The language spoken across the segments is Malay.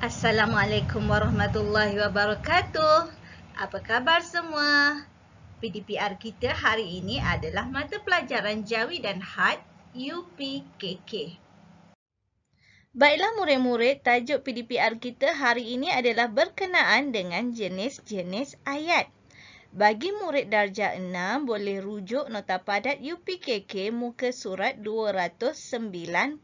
Assalamualaikum warahmatullahi wabarakatuh. Apa khabar semua? PDPR kita hari ini adalah mata pelajaran Jawi dan Had UPKK. Baiklah murid-murid, tajuk PDPR kita hari ini adalah berkenaan dengan jenis-jenis ayat. Bagi murid darjah 6, boleh rujuk nota padat UPKK muka surat 290.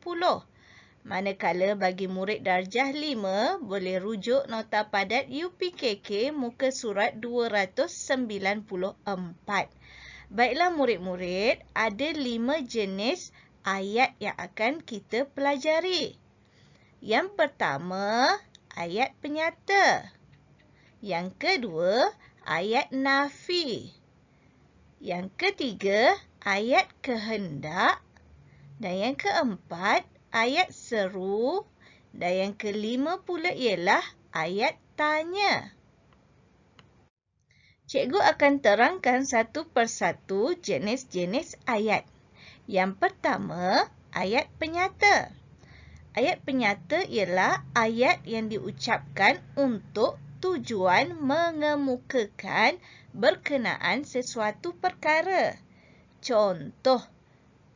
Manakala bagi murid darjah 5, boleh rujuk nota padat UPKK muka surat 294. Baiklah murid-murid, ada 5 jenis ayat yang akan kita pelajari. Yang pertama, ayat penyata. Yang kedua, ayat nafi. Yang ketiga, ayat kehendak. Dan yang keempat, ayat seru, dan yang kelima pula ialah ayat tanya. Cikgu akan terangkan satu persatu jenis-jenis ayat. Yang pertama, ayat penyata. Ayat penyata ialah ayat yang diucapkan untuk tujuan mengemukakan berkenaan sesuatu perkara. Contoh,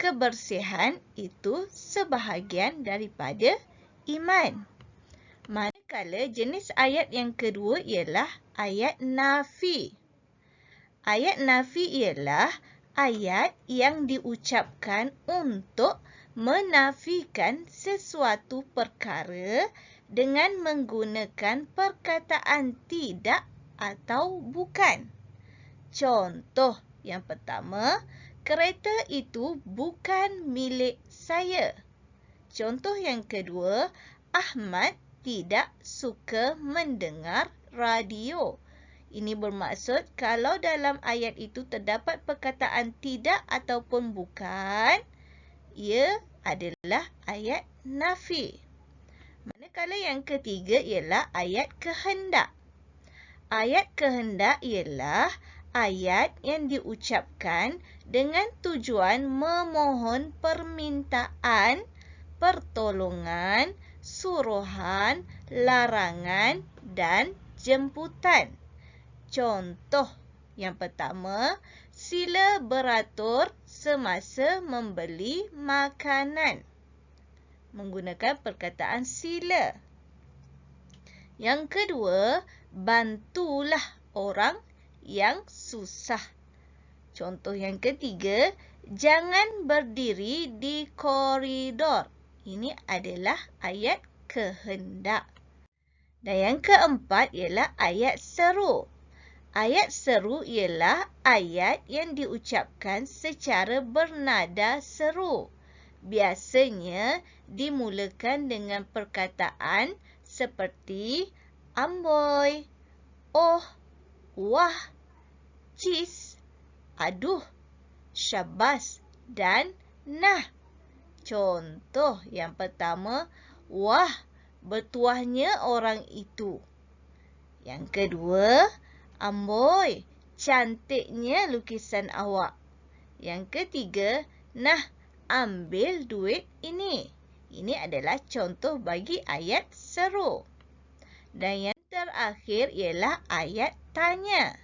kebersihan itu sebahagian daripada iman. Manakala jenis ayat yang kedua ialah ayat nafi. Ayat nafi ialah ayat yang diucapkan untuk menafikan sesuatu perkara dengan menggunakan perkataan tidak atau bukan. Contoh yang pertama, kereta itu bukan milik saya. Contoh yang kedua, Ahmad tidak suka mendengar radio. Ini bermaksud kalau dalam ayat itu terdapat perkataan tidak ataupun bukan, ia adalah ayat nafi. Manakala yang ketiga ialah ayat kehendak. Ayat kehendak ialah ayat yang diucapkan dengan tujuan memohon permintaan, pertolongan, suruhan, larangan dan jemputan. Contoh yang pertama, sila beratur semasa membeli makanan. Menggunakan perkataan sila. Yang kedua, bantulah orang yang susah. Contoh yang ketiga, jangan berdiri di koridor. Ini adalah ayat kehendak. Dan yang keempat ialah ayat seru. Ayat seru ialah ayat yang diucapkan secara bernada seru. Biasanya dimulakan dengan perkataan seperti amboi, oh, wah, cis, aduh, syabas dan nah. Contoh yang pertama, wah, bertuahnya orang itu. Yang kedua, amboi, cantiknya lukisan awak. Yang ketiga, nah, ambil duit ini. Ini adalah contoh bagi ayat seru. Dan yang terakhir ialah ayat tanya.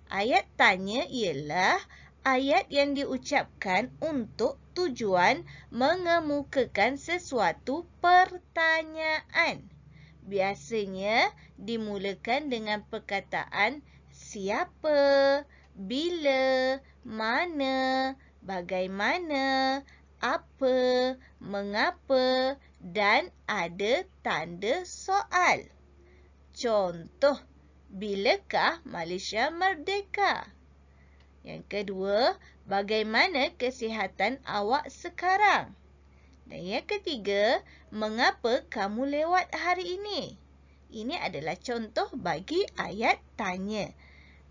Ayat tanya ialah ayat yang diucapkan untuk tujuan mengemukakan sesuatu pertanyaan. Biasanya dimulakan dengan perkataan siapa, bila, mana, bagaimana, apa, mengapa dan ada tanda soal. Contoh, bilakah Malaysia merdeka? Yang kedua, bagaimana kesihatan awak sekarang? Dan yang ketiga, mengapa kamu lewat hari ini? Ini adalah contoh bagi ayat tanya.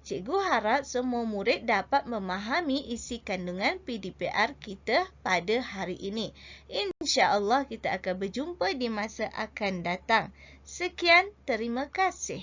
Cikgu harap semua murid dapat memahami isi kandungan PDPR kita pada hari ini. InsyaAllah kita akan berjumpa di masa akan datang. Sekian, terima kasih.